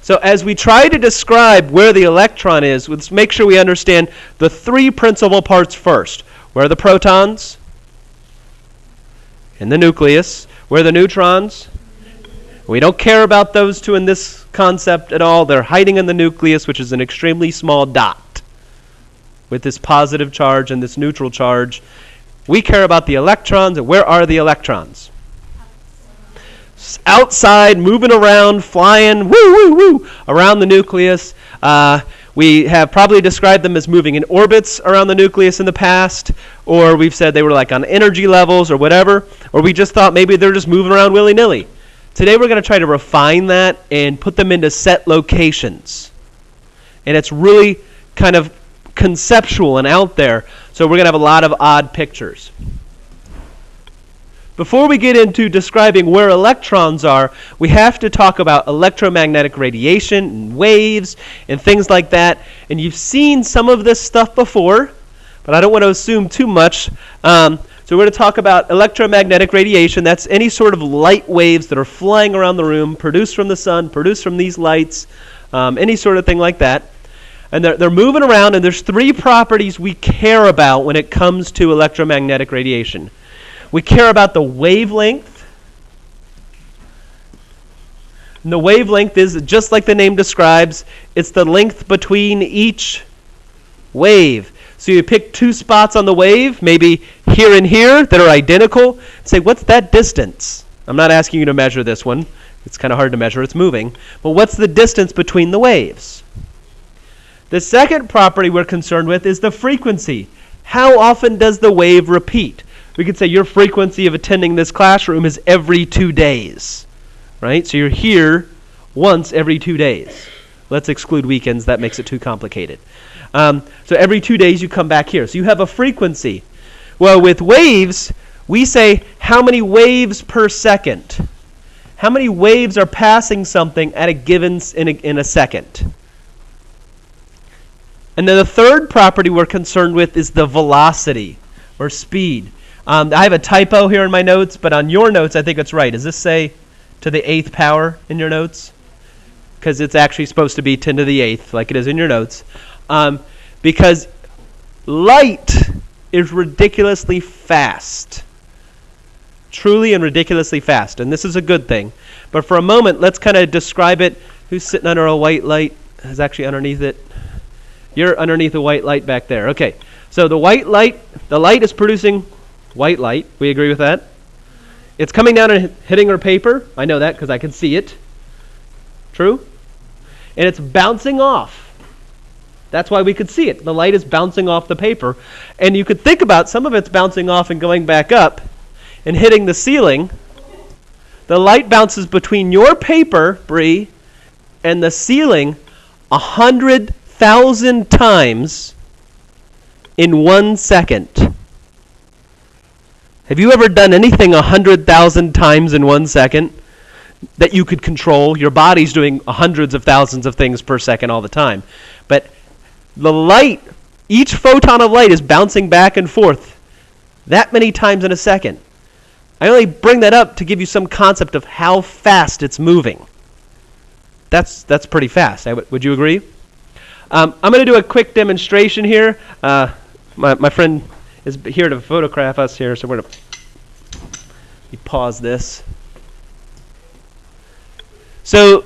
So as we try to describe where the electron is, let's make sure we understand the three principal parts first. Where are the protons? In the nucleus. Where are the neutrons? We don't care about those two in this concept at all. They're hiding in the nucleus, which is an extremely small dot with this positive charge and this neutral charge. We care about the electrons. And where are the electrons? Outside, moving around, flying, woo, woo, woo, around the nucleus. We have probably described them as moving in orbits around the nucleus in the past, or we've said they were like on energy levels or whatever, or we just thought maybe they're just moving around willy-nilly. Today we're going to try to refine that and put them into set locations. And it's really kind of conceptual and out there, so we're going to have a lot of odd pictures. Before we get into describing where electrons are, we have to talk about electromagnetic radiation and waves and things like that. And you've seen some of this stuff before, but I don't want to assume too much. So we're going to talk about electromagnetic radiation. That's any sort of light waves that are flying around the room, produced from the sun, produced from these lights, any sort of thing like that. And they're moving around, and there's three properties we care about when it comes to electromagnetic radiation. We care about the wavelength. And the wavelength is, just like the name describes, it's the length between each wave. So you pick two spots on the wave, maybe here and here, that are identical. Say, what's that distance? I'm not asking you to measure this one. It's kind of hard to measure. It's moving. But what's the distance between the waves? The second property we're concerned with is the frequency. How often does the wave repeat? We could say your frequency of attending this classroom is every 2 days, right? So you're here once every 2 days. Let's exclude weekends. That makes it too complicated. So every 2 days you come back here. So you have a frequency. Well, with waves, we say how many waves per second. How many waves are passing something at a given in a second? And then the third property we're concerned with is the velocity or speed. I have a typo here in my notes, but on your notes, I think it's right. Does this say to the 8th power in your notes? Because it's actually supposed to be 10 to the 8th, like it is in your notes. Because light is ridiculously fast. Truly and ridiculously fast. And this is a good thing. But for a moment, let's kind of describe it. Who's sitting under a white light? Who's actually underneath it? You're underneath a white light back there. Okay. So the white light, the light is producing white light. We agree with that? It's coming down and hitting our paper. I know that because I can see it. True? And it's bouncing off. That's why we could see it. The light is bouncing off the paper. And you could think about some of it's bouncing off and going back up and hitting the ceiling. The light bounces between your paper, Bree, and the ceiling 100,000 times in 1 second. Have you ever done anything 100,000 times in 1 second that you could control? Your body's doing hundreds of thousands of things per second all the time. But the light, each photon of light is bouncing back and forth that many times in a second. I only bring that up to give you some concept of how fast it's moving. That's pretty fast. Would you agree? I'm going to do a quick demonstration here. My friend is here to photograph us here, so we're going to pause this. So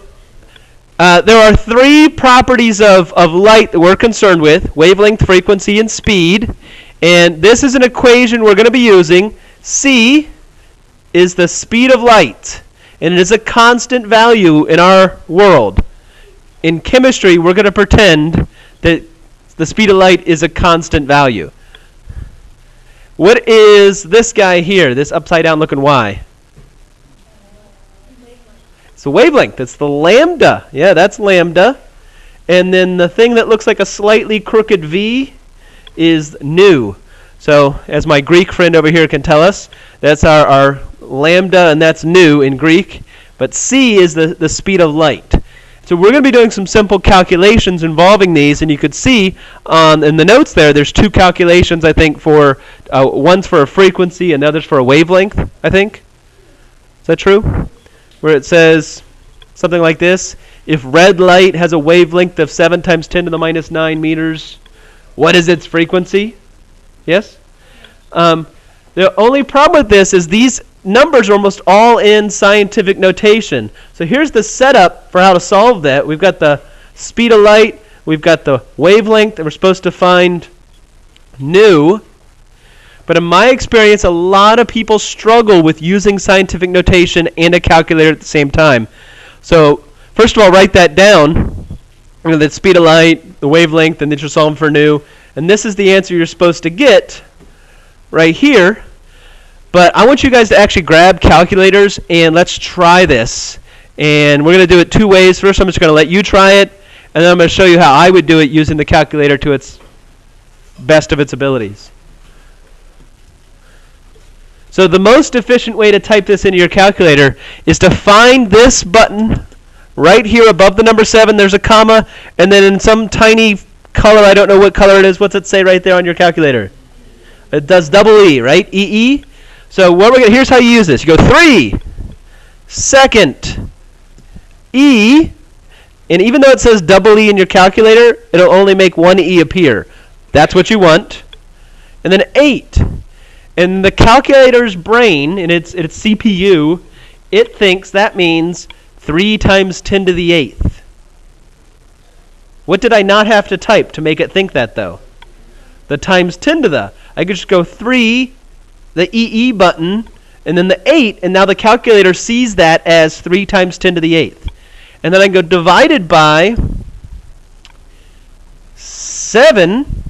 there are three properties of light that we're concerned with: wavelength, frequency, and speed. And this is an equation we're going to be using. C is the speed of light, and it is a constant value in our world. In chemistry, we're going to pretend that the speed of light is a constant value. What is this guy here, this upside down looking Y? It's a wavelength. It's the lambda. Yeah, that's lambda. And then the thing that looks like a slightly crooked V is nu. So as my Greek friend over here can tell us, that's our lambda, and that's nu in Greek. But C is the speed of light. So we're going to be doing some simple calculations involving these, and you could see in the notes there's two calculations, I think, for one's for a frequency and the other's for a wavelength, I think. Is that true? Where it says something like this: If red light has a wavelength of 7 times 10 to the minus 9 meters, what is its frequency? Yes? The only problem with this is these numbers are almost all in scientific notation. So here's the setup for how to solve that. We've got the speed of light, we've got the wavelength, and we're supposed to find nu. But in my experience, a lot of people struggle with using scientific notation and a calculator at the same time. So first of all, write that down. The speed of light, the wavelength, and then you're solving for nu. And this is the answer you're supposed to get right here. But I want you guys to actually grab calculators and let's try this. And we're going to do it two ways. First, I'm just going to let you try it, and then I'm going to show you how I would do it using the calculator to its best of its abilities. So the most efficient way to type this into your calculator is to find this button right here above the number 7. There's a comma, and then in some tiny color, I don't know what color it is. What's it say right there on your calculator? It does double E, right? EE. So what we're gonna, here's how you use this. You go 3 second E, and even though it says double E in your calculator, it'll only make one E appear. That's what you want. And then 8. And the calculator's brain, in its CPU, it thinks that means 3 times 10 to the 8th. What did I not have to type to make it think that, though? The times 10 to the. I could just go 3, the EE button, and then the 8, and now the calculator sees that as 3 times 10 to the 8th. And then I go divided by 7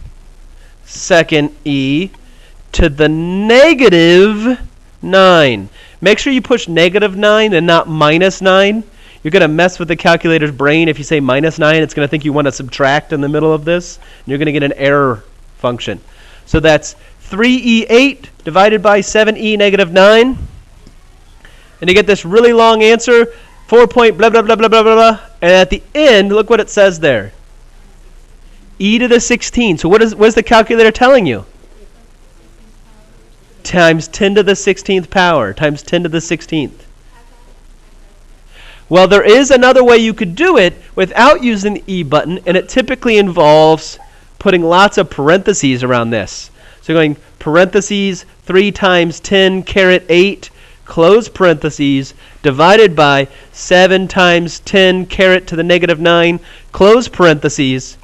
second E to the negative 9. Make sure you push negative 9 and not minus 9. You're going to mess with the calculator's brain. If you say minus 9, it's going to think you want to subtract in the middle of this, and you're going to get an error function. So that's 3E8 divided by 7E negative 9. And you get this really long answer, 4 point blah, blah, blah, blah, blah, blah, blah. And at the end, look what it says there. E to the 16. So what is the calculator telling you? Times 10 to the 16th power, times 10 to the 16th. Well, there is another way you could do it without using the E button, and it typically involves putting lots of parentheses around this. So you're going parentheses 3 times 10 caret 8, close parentheses, divided by 7 times 10 caret to the negative 9, close parentheses.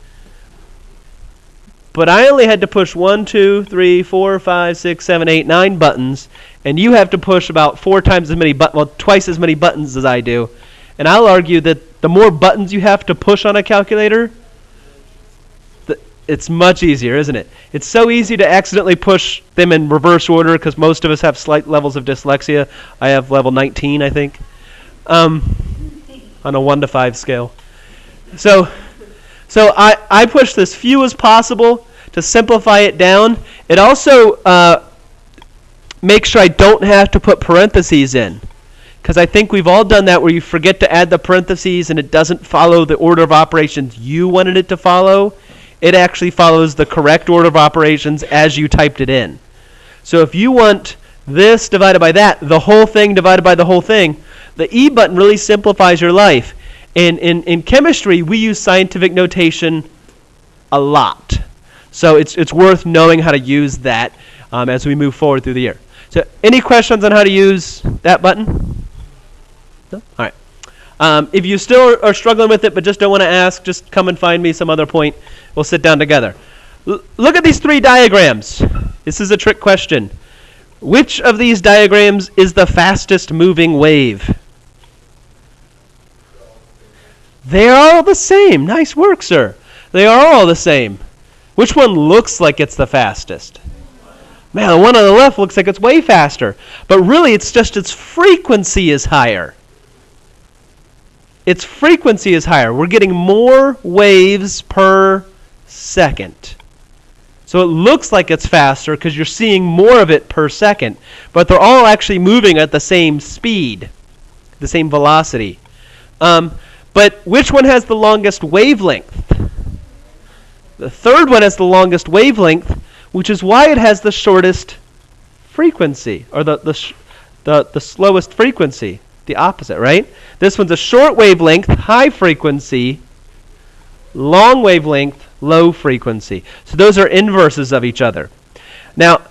But I only had to push 1, 2, 3, 4, 5, 6, 7, 8, 9 buttons, and you have to push about 4 times as many twice as many buttons as I do. And I'll argue that the more buttons you have to push on a calculator, it's much easier, isn't it? It's so easy to accidentally push them in reverse order because most of us have slight levels of dyslexia. I have level 19, I think, on a 1 to 5 scale. So I push as few as possible to simplify it down. It also makes sure I don't have to put parentheses in, because I think we've all done that where you forget to add the parentheses and it doesn't follow the order of operations you wanted it to follow. It actually follows the correct order of operations as you typed it in. So if you want this divided by that, the whole thing divided by the whole thing, the E button really simplifies your life. And in chemistry, we use scientific notation a lot. So it's worth knowing how to use that as we move forward through the year. So any questions on how to use that button? No? All right. If you still are struggling with it but just don't want to ask, just come and find me some other point. We'll sit down together. Look at these 3 diagrams. This is a trick question. Which of these diagrams is the fastest moving wave? They are all the same. Nice work, sir. They are all the same. Which one looks like it's the fastest? Man, the one on the left looks like it's way faster. But really, it's just its frequency is higher. Its frequency is higher. We're getting more waves per second. So it looks like it's faster because you're seeing more of it per second. But they're all actually moving at the same speed, the same velocity. But which one has the longest wavelength? The third one has the longest wavelength, which is why it has the shortest frequency, or the slowest frequency. the opposite, right? This one's a short wavelength, high frequency, long wavelength, low frequency. So those are inverses of each other. Now,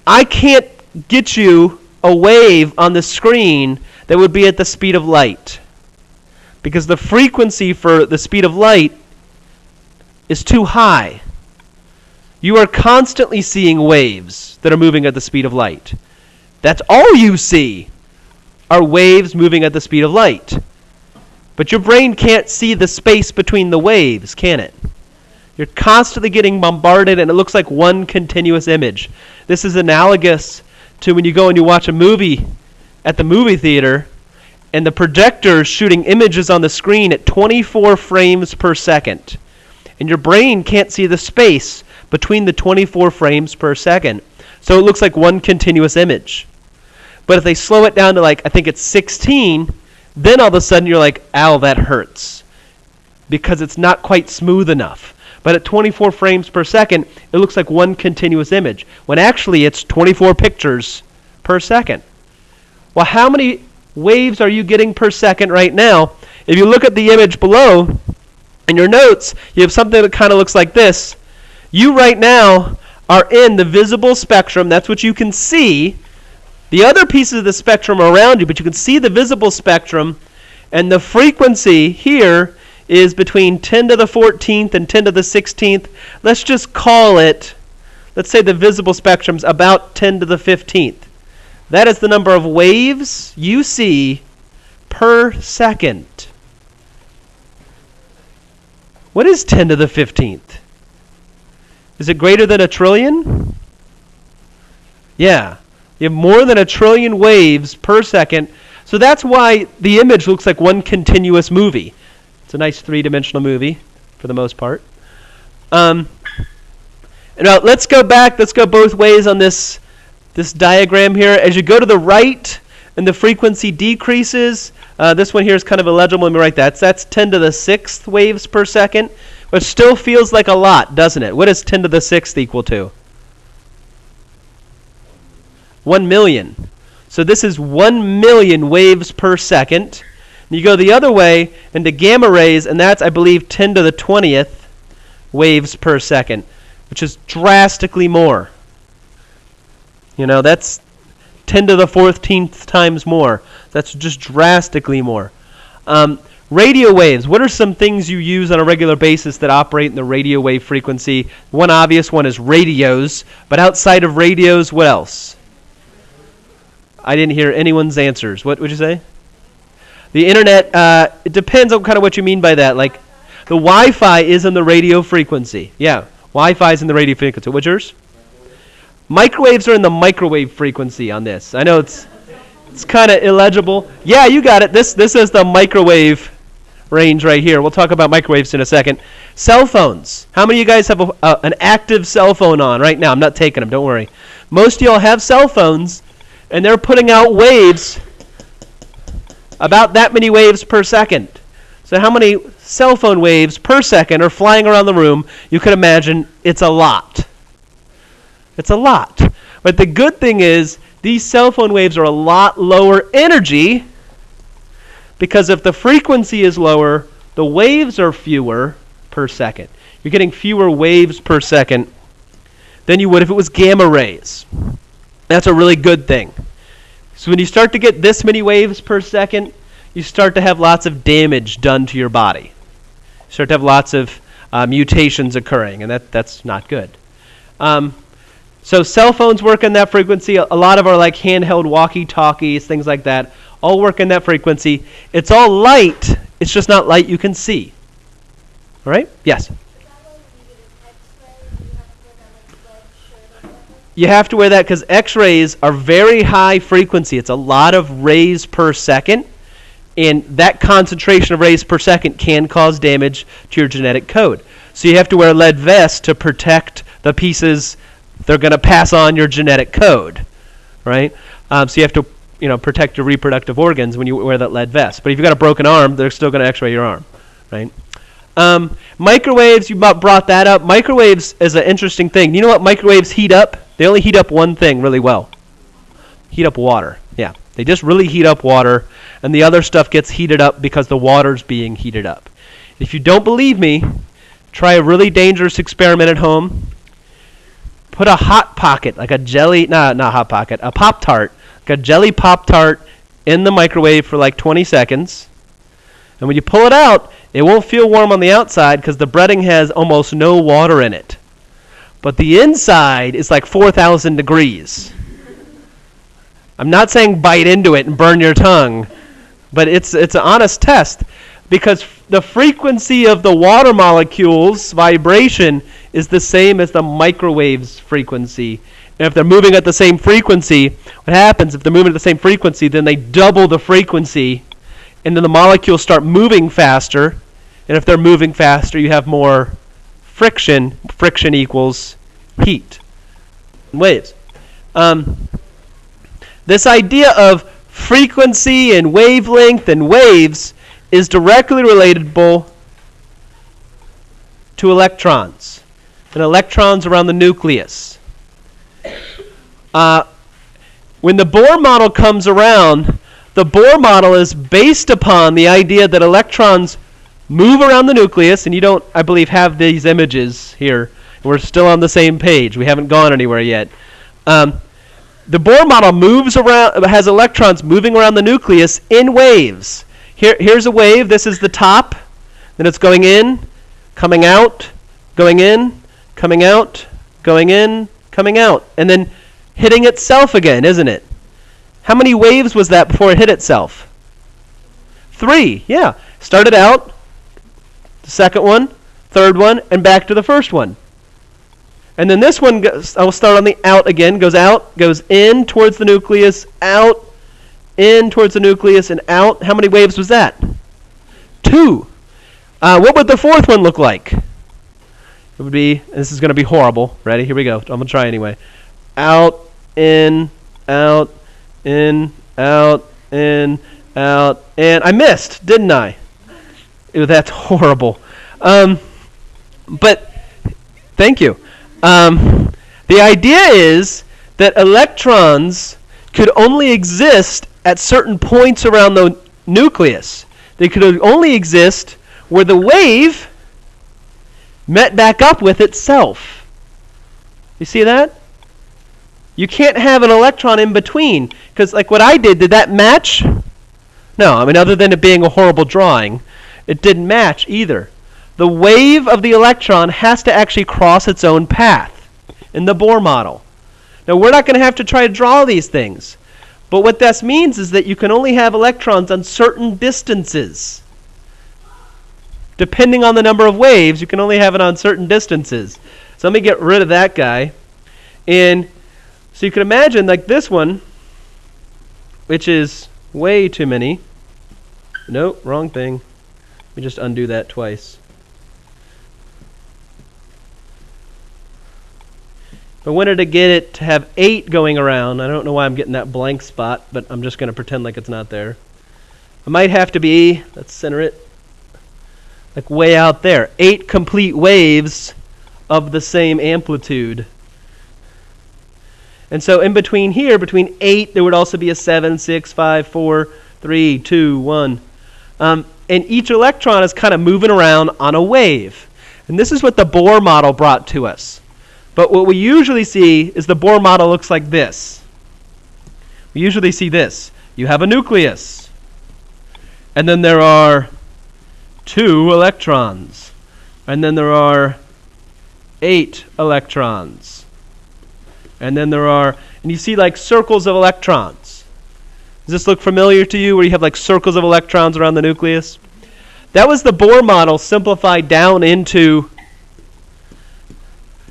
I can't get you a wave on the screen that would be at the speed of light, because the frequency for the speed of light is too high. You are constantly seeing waves that are moving at the speed of light. That's all you see are waves moving at the speed of light. But your brain can't see the space between the waves, can it? You're constantly getting bombarded, and it looks like one continuous image. This is analogous to when you go and you watch a movie at the movie theater, and the projector is shooting images on the screen at 24 frames per second. And your brain can't see the space between the 24 frames per second. So it looks like one continuous image. But if they slow it down to, like, I think it's 16, then all of a sudden you're like, ow, that hurts, because it's not quite smooth enough. But at 24 frames per second, it looks like one continuous image, when actually it's 24 pictures per second. Well, how many waves are you getting per second right now? If you look at the image below, in your notes, you have something that kind of looks like this. You right now are in the visible spectrum. That's what you can see. The other pieces of the spectrum are around you, but you can see the visible spectrum, and the frequency here is between 10 to the 14th and 10 to the 16th. Let's just call it, let's say the visible spectrum's about 10 to the 15th. That is the number of waves you see per second. What is 10 to the 15th? Is it greater than a trillion? Yeah. You have more than a trillion waves per second. So that's why the image looks like one continuous movie. It's a nice three-dimensional movie for the most part. Now let's go back. Let's go both ways on this diagram here. As you go to the right and the frequency decreases, this one here is kind of illegible. Let me write that. That's 10 to the 6th waves per second, which still feels like a lot, doesn't it? What does 10 to the 6th equal to? 1 million. So this is 1 million waves per second. And you go the other way into gamma rays, and that's, I believe, 10 to the 20th waves per second, which is drastically more. You know, that's 10 to the 14th times more. That's just drastically more. Radio waves. What are some things you use on a regular basis that operate in the radio wave frequency? One obvious one is radios, but outside of radios, what else? I didn't hear anyone's answers. What would you say? The internet, it depends on kind of what you mean by that. Like, the Wi-Fi is in the radio frequency. Yeah, Wi-Fi is in the radio frequency. What's yours? Microwaves are in the microwave frequency on this. I know it's kind of illegible. Yeah, you got it. This is the microwave range right here. We'll talk about microwaves in a second. Cell phones. How many of you guys have an active cell phone on right now? I'm not taking them. Don't worry. Most of y'all have cell phones, and they're putting out waves, about that many waves per second. So how many cell phone waves per second are flying around the room? You can imagine it's a lot. It's a lot. But the good thing is these cell phone waves are a lot lower energy, because if the frequency is lower, the waves are fewer per second. You're getting fewer waves per second than you would if it was gamma rays. That's a really good thing. So when you start to get this many waves per second, you start to have lots of damage done to your body. You start to have lots of mutations occurring, and that's not good. So cell phones work in that frequency. A lot of our like handheld walkie-talkies, things like that, all work in that frequency. It's all light. It's just not light you can see. All right? Yes? You have to wear that because X-rays are very high frequency. It's a lot of rays per second, and that concentration of rays per second can cause damage to your genetic code. So you have to wear a lead vest to protect the pieces they're going to pass on your genetic code, right? So you have to, protect your reproductive organs when you wear that lead vest. But if you've got a broken arm, they're still going to X-ray your arm, right? Microwaves, you brought that up. Microwaves is an interesting thing. You know what microwaves heat up? They only heat up one thing really well. Heat up water. Yeah, they They just really heat up water, and the other stuff gets heated up because the water's being heated up. If you don't believe me, try a really dangerous experiment at home. Put a Hot Pocket, like a jelly, not Hot Pocket, a Pop-Tart, like a jelly Pop-Tart in the microwave for like 20 seconds. And when you pull it out, it won't feel warm on the outside because the breading has almost no water in it. But the inside is like 4,000 degrees. I'm not saying bite into it and burn your tongue, but it's an honest test because the frequency of the water molecules vibration is the same as the microwave's frequency. And if they're moving at the same frequency, what happens if they're moving at the same frequency, then they double the frequency, and then the molecules start moving faster. And if they're moving faster, you have more friction. Friction equals heat. Waves. This idea of frequency and wavelength and waves is directly relatable to electrons and electrons around the nucleus. When the Bohr model comes around, the Bohr model is based upon the idea that electrons move around the nucleus, and you don't, I believe, have these images here. We're still on the same page. We haven't gone anywhere yet. The Bohr model moves around, has electrons moving around the nucleus in waves. Here's a wave. This is the top. Then it's going in, coming out, going in, coming out, going in, coming out, and then hitting itself again, isn't it? How many waves was that before it hit itself? 3, yeah. Started out, the second one, third one, and back to the first one. And then this one, I'll start on the out again, goes out, goes in towards the nucleus, out, in towards the nucleus, and out. How many waves was that? 2. What would the fourth one look like? It would be, this is going to be horrible. Ready? Here we go. I'm going to try anyway. Out, in, out, in, out, in, out, and I missed, didn't I? That's horrible. But thank you. The idea is that electrons could only exist at certain points around the nucleus. They could only exist where the wave met back up with itself. You see that? You can't have an electron in between, because like what I did that match? No, I mean, other than it being a horrible drawing, it didn't match either. The wave of the electron has to actually cross its own path in the Bohr model. Now, we're not going to have to try to draw these things, but what this means is that you can only have electrons on certain distances. Depending on the number of waves, you can only have it on certain distances. So let me get rid of that guy. And so you can imagine like this one, which is way too many. Nope, wrong thing. Let me just undo that twice. But wanted to get it to have 8 going around. I don't know why I'm getting that blank spot, but I'm just going to pretend like it's not there. It might have to be, let's center it, like way out there. 8 complete waves of the same amplitude. And so in between here, between 8, there would also be a 7, 6, 5, 4, 3, 2, 1. And each electron is kind of moving around on a wave. And this is what the Bohr model brought to us. But what we usually see is the Bohr model looks like this. We usually see this. You have a nucleus. And then there are 2 electrons. And then there are 8 electrons. And then there are, and you see like circles of electrons. Does this look familiar to you, where you have like circles of electrons around the nucleus? That was the Bohr model simplified down into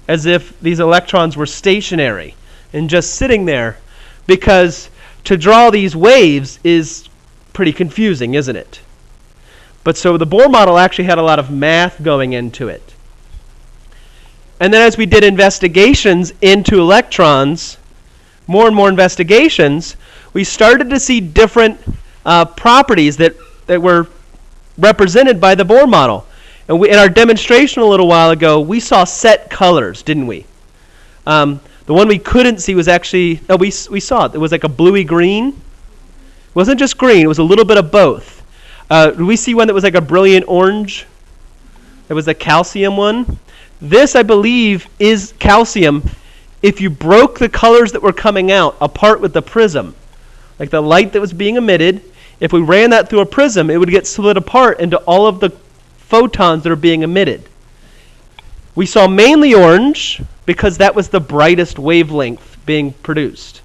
as if these electrons were stationary and just sitting there, because to draw these waves is pretty confusing, isn't it? But so the Bohr model actually had a lot of math going into it. And then as we did investigations into electrons, more and more investigations, we started to see different properties that were represented by the Bohr model. And in our demonstration a little while ago, we saw set colors, didn't we? The one we couldn't see was actually, we saw it. It was like a bluey green. wasn't just green, it was a little bit of both. Did we see one that was like a brilliant orange? It was a calcium one. This, I believe, is calcium if you broke the colors that were coming out apart with the prism. Like the light that was being emitted, if we ran that through a prism, it would get split apart into all of the photons that are being emitted. We saw mainly orange because that was the brightest wavelength being produced.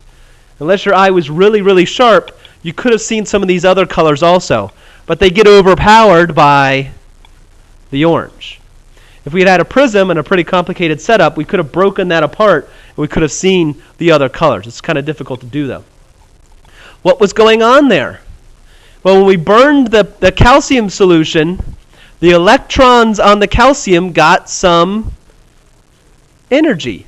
Unless your eye was really, really sharp, you could have seen some of these other colors also. But they get overpowered by the orange. If we had had a prism and a pretty complicated setup, we could have broken that apart and we could have seen the other colors. It's kind of difficult to do, though. What was going on there? Well, when we burned the calcium solution, the electrons on the calcium got some energy.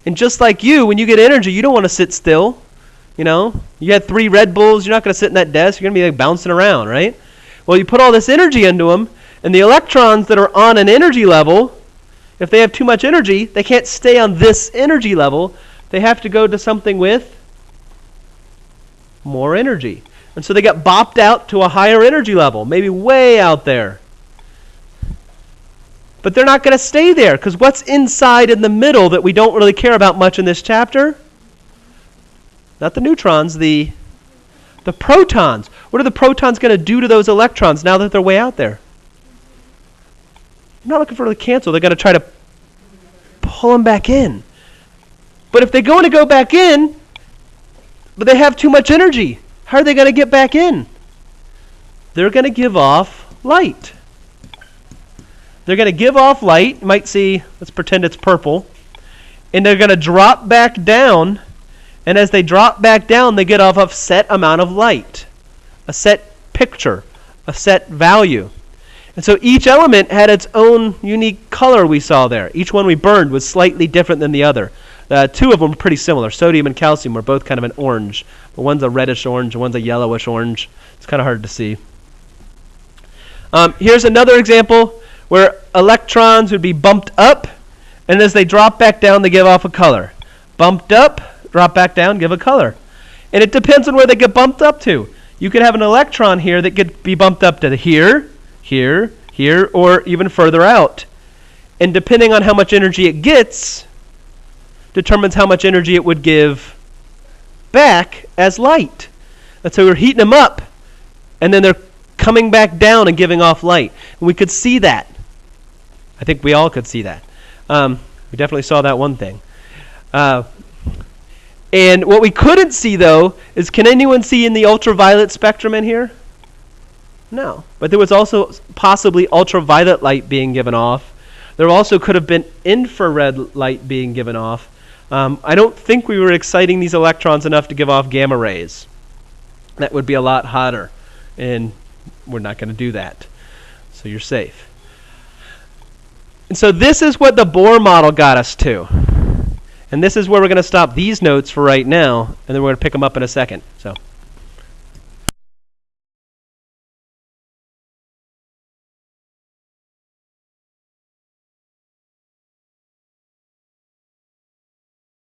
And just like you, when you get energy, you don't want to sit still. You know, you had 3 Red Bulls, you're not going to sit in that desk, you're going to be like bouncing around, right? Well, you put all this energy into them, and the electrons that are on an energy level, if they have too much energy, they can't stay on this energy level. They have to go to something with more energy. And so they get bopped out to a higher energy level, maybe way out there. But they're not going to stay there, because what's inside in the middle that we don't really care about much in this chapter? Not the neutrons, the protons. What are the protons going to do to those electrons now that they're way out there? I'm not looking for them to cancel. They're going to try to pull them back in. But if they're going to go back in, but they have too much energy, how are they going to get back in? They're going to give off light. They're going to give off light. You might see, let's pretend it's purple. And they're going to drop back down. And as they drop back down, they get off a set amount of light, a set picture, a set value. And so each element had its own unique color we saw there. Each one we burned was slightly different than the other. 2 of them were pretty similar. Sodium and calcium were both kind of an orange. But one's a reddish orange and one's a yellowish orange. It's kind of hard to see. Here's another example where electrons would be bumped up, and as they drop back down, they give off a color. Bumped up, drop back down, give a color. And it depends on where they get bumped up to. You could have an electron here that could be bumped up to here, here, here, or even further out. And depending on how much energy it gets, determines how much energy it would give back as light. And so we're heating them up, and then they're coming back down and giving off light. And we could see that. I think we all could see that. We definitely saw that one thing. And what we couldn't see, though, is can anyone see in the ultraviolet spectrum in here? No. But there was also possibly ultraviolet light being given off. There also could have been infrared light being given off. I don't think we were exciting these electrons enough to give off gamma rays. That would be a lot hotter, and we're not going to do that. So you're safe. And so this is what the Bohr model got us to. And this is where we're going to stop these notes for right now, and then we're going to pick them up in a second. So.